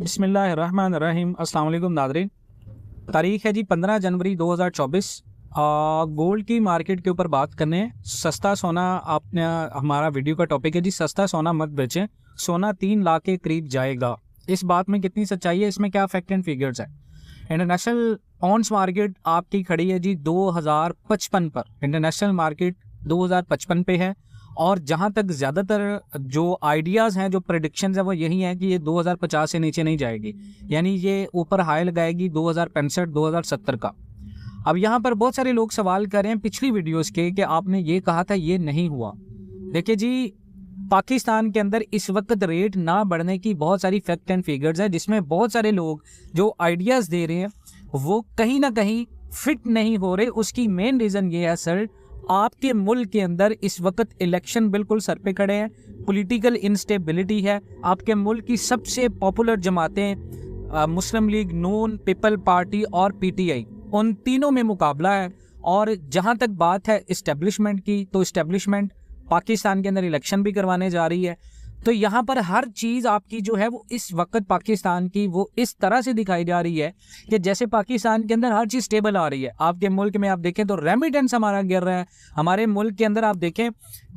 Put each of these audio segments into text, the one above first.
बिस्मिल्लाहिर्रहमानिर्रहीम। अस्सलाम वालेकुम नाज़रीन। तारीख़ है जी 15 जनवरी 2024। गोल्ड की मार्केट के ऊपर बात करने हैं। सस्ता सोना, आपने हमारा वीडियो का टॉपिक है जी, सस्ता सोना मत बेचें, सोना 3 लाख के करीब जाएगा। इस बात में कितनी सच्चाई है, इसमें क्या फैक्ट एंड फिगर्स है। इंटरनेशनल ऑन्स मार्केट आपकी खड़ी है जी 2055 पर। इंटरनेशनल मार्केट 2055 पे है और जहां तक ज़्यादातर जो आइडियाज़ हैं, जो प्रेडिक्शंस हैं, वो यही हैं कि ये 2050 से नीचे नहीं जाएगी, यानी ये ऊपर हाई लगाएगी 2065-2070 का। अब यहाँ पर बहुत सारे लोग सवाल कर रहे हैं पिछली वीडियोस के कि आपने ये कहा था, ये नहीं हुआ। देखिए जी, पाकिस्तान के अंदर इस वक्त रेट ना बढ़ने की बहुत सारी फैक्ट एंड फिगर्स है, जिसमें बहुत सारे लोग जो आइडियाज़ दे रहे हैं वो कहीं ना कहीं फिट नहीं हो रहे। उसकी मेन रीज़न ये है सर, आपके मुल्क के अंदर इस वक्त इलेक्शन बिल्कुल सर पे खड़े हैं, पॉलिटिकल इंस्टेबिलिटी है। आपके मुल्क की सबसे पॉपुलर जमातें मुस्लिम लीग, नून, पीपल पार्टी और पीटीआई, उन तीनों में मुकाबला है। और जहां तक बात है इस्टेब्लिशमेंट की, तो इस्टेब्लिशमेंट पाकिस्तान के अंदर इलेक्शन भी करवाने जा रही है। तो यहाँ पर हर चीज़ आपकी जो है वो इस वक्त पाकिस्तान की वो इस तरह से दिखाई जा रही है कि जैसे पाकिस्तान के अंदर हर चीज़ स्टेबल आ रही है। आपके मुल्क में आप देखें तो रेमिटेंस हमारा गिर रहा है। हमारे मुल्क के अंदर आप देखें,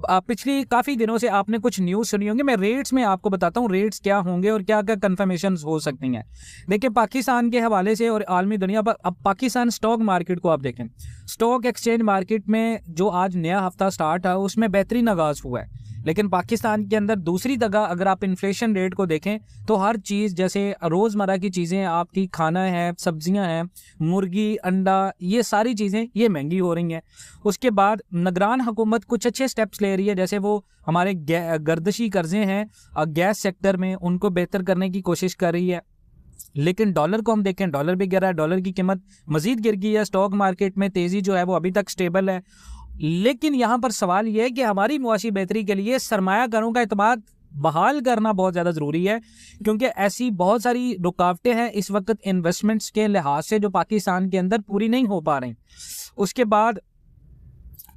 पिछली काफ़ी दिनों से आपने कुछ न्यूज़ सुनी होंगी। मैं रेट्स में आपको बताता हूँ रेट्स क्या होंगे और क्या क्या कन्फर्मेशन हो सकती हैं। देखिए, पाकिस्तान के हवाले से और आलमी दुनिया पर अब पाकिस्तान स्टॉक मार्केट को आप देखें, स्टॉक एक्सचेंज मार्केट में जो आज नया हफ्ता स्टार्ट है उसमें बेहतरीन आगाज़ हुआ है। लेकिन पाकिस्तान के अंदर दूसरी जगह अगर आप इन्फ्लेशन रेट को देखें तो हर चीज़, जैसे रोज़मर्रा की चीज़ें, आपकी खाना है, सब्जियां हैं, मुर्गी, अंडा, ये सारी चीज़ें ये महंगी हो रही हैं। उसके बाद निगरान हुकूमत कुछ अच्छे स्टेप्स ले रही है, जैसे वो हमारे गर्दिशी कर्जे हैं गैस सेक्टर में, उनको बेहतर करने की कोशिश कर रही है। लेकिन डॉलर को हम देखें, डॉलर भी गिर रहा है, डॉलर की कीमत मजीद गिर गई है। स्टॉक मार्केट में तेज़ी जो है वो अभी तक स्टेबल है। लेकिन यहाँ पर सवाल यह है कि हमारी मुआशी बेहतरी के लिए सरमायाकारों का एतमाद बहाल करना बहुत ज़्यादा ज़रूरी है, क्योंकि ऐसी बहुत सारी रुकावटें हैं इस वक्त इन्वेस्टमेंट्स के लिहाज से जो पाकिस्तान के अंदर पूरी नहीं हो पा रही। उसके बाद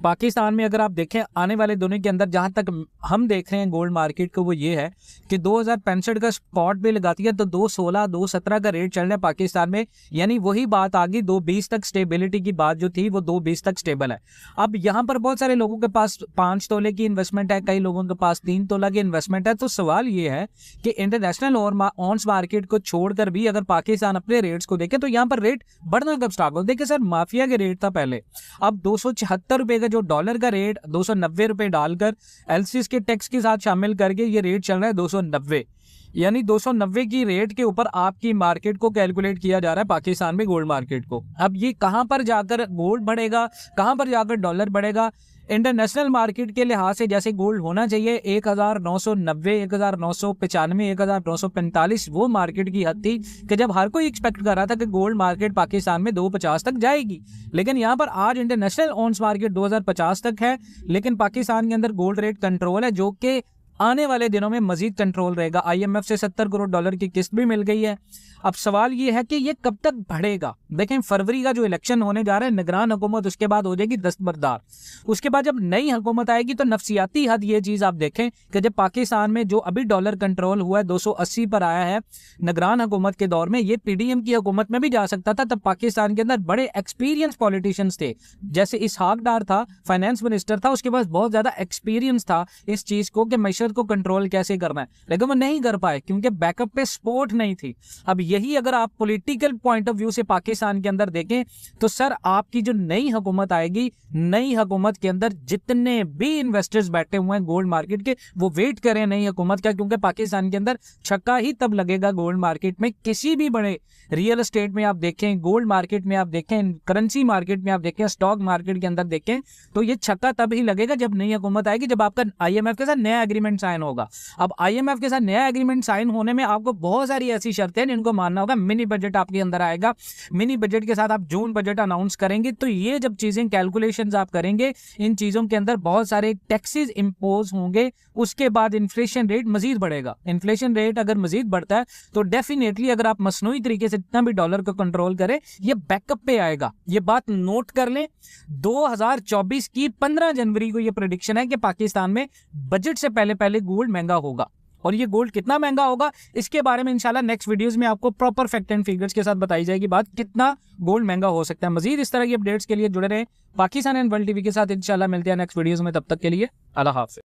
पाकिस्तान में अगर आप देखें आने वाले दिनों के अंदर, जहां तक हम देख रहे हैं गोल्ड मार्केट को, वो ये है कि 2065 का स्पॉट भी लगाती है तो 216, 217 का रेट चल रहा है पाकिस्तान में। यानी वही बात आ गई, 220 तक स्टेबिलिटी की बात जो थी वो 220 तक स्टेबल है। अब यहाँ पर बहुत सारे लोगों के पास 5 तोले की इन्वेस्टमेंट है, कई लोगों के पास 3 तोला की इन्वेस्टमेंट है। तो सवाल ये है कि इंटरनेशनल और ऑन्स मार्केट को छोड़कर भी अगर पाकिस्तान अपने रेट्स को देखे तो यहाँ पर रेट बढ़ना कब स्टार्ट हो। देखिए सर, माफिया के रेट था पहले, अब 276 रुपए जो डॉलर का रेट 290 रुपए डालकर एलसीएस के टैक्स के साथ शामिल करके ये रेट चल रहा है 290। यानी 290 की रेट के ऊपर आपकी मार्केट को कैलकुलेट किया जा रहा है पाकिस्तान में गोल्ड मार्केट को। अब ये कहां पर जाकर गोल्ड बढ़ेगा, कहां पर जाकर डॉलर बढ़ेगा। इंटरनेशनल मार्केट के लिहाज से जैसे गोल्ड होना चाहिए 1990, 1995, 1945, वो मार्केट की हद थी कि जब हर कोई एक्सपेक्ट कर रहा था कि गोल्ड मार्केट पाकिस्तान में 250 तक जाएगी। लेकिन यहाँ पर आज इंटरनेशनल ऑन्स मार्केट 2050 तक है, लेकिन पाकिस्तान के अंदर गोल्ड रेट कंट्रोल है, जो कि आने वाले दिनों में मजीद कंट्रोल रहेगा। IMF से 70 करोड़ डॉलर की किस्त भी मिल गई है। अब सवाल ये है कि ये कब तक बढ़ेगा। देखें, फरवरी का जो इलेक्शन होने जा रहा है, निगरान हुकूमत, उसके बाद हो जाएगी दस्तबरदार। उसके बाद जब नई हुकूमत आएगी तो नफसियाती हद ये चीज़ आप देखें कि जब पाकिस्तान में जो अभी डॉलर कंट्रोल हुआ है 280 पर आया है निगरान हुकूमत के दौर में, ये PDM की हुकूमत में भी जा सकता था। तब पाकिस्तान के अंदर बड़े एक्सपीरियंस पॉलिटिशियंस थे, जैसे इसहाक डार था, फाइनेंस मिनिस्टर था, उसके पास बहुत ज़्यादा एक्सपीरियंस था इस चीज़ को कि मैशत को कंट्रोल कैसे करना है। लेकिन वो नहीं कर पाए क्योंकि बैकअप पे सपोर्ट नहीं थी। अब यही अगर आप पॉलिटिकल पॉइंट ऑफ व्यू से पाकिस्तान के अंदर देखें तो सर, आपकी जो नई हुकूमत आएगी, नई हुकूमत के अंदर जितने भी इन्वेस्टर्स बैठे हुए हैं गोल्ड मार्केट के, वो वेट करें नई हुकूमत का, क्योंकि पाकिस्तान के अंदर छक्का ही तब लगेगा गोल्ड मार्केट में। किसी भी बड़े रियल एस्टेट में आप देखें, गोल्ड मार्केट में आप देखें, करेंसी मार्केट में आप देखें, स्टॉक मार्केट के अंदर देखें, तो ये छक्का तब ही लगेगा जब नई हुकूमत आएगी, जब आपका IMF के साथ नया एग्रीमेंट साइन होगा। अब IMF के साथ नया एग्रीमेंट साइन होने में आपको बहुत सारी ऐसी शर्तें हैं जिनको मानना होगा। मिनी बजट आपके अंदर आएगा, मिनी बजट के साथ आप जून बजट अनाउंस करेंगे। तो ये जब चीजें कैलकुलेशंस आप करेंगे, इन चीजों के अंदर बहुत सारे टैक्सेस इंपोज होंगे। उसके बाद इन्फ्लेशन रेट मजीद बढ़ेगा। इन्फ्लेशन रेट अगर मजीद बढ़ता है तो डेफिनेटली अगर आप मसनूई तरीके से जितना भी डॉलर को कंट्रोल करें, ये बैकअप पे आएगा। ये बात नोट कर लें। 2024 की 15 जनवरी को ये प्रेडिक्शन है कि पाकिस्तान में बजट से पहले पहले गोल्ड महंगा होगा। और ये गोल्ड कितना महंगा होगा इसके बारे में इंशाल्लाह नेक्स्ट वीडियोस में आपको प्रॉपर फैक्ट एंड फिगर्स के साथ बताई जाएगी बात, कितना गोल्ड महंगा हो सकता है। मजीद इस तरह की अपडेट्स के लिए जुड़े रहें पाकिस्तान एंड वर्ल्ड टीवी के साथ। इंशाल्लाह मिलते हैं नेक्स्ट वीडियोस में, तब तक के लिए अल्लाह हाफ़िज़।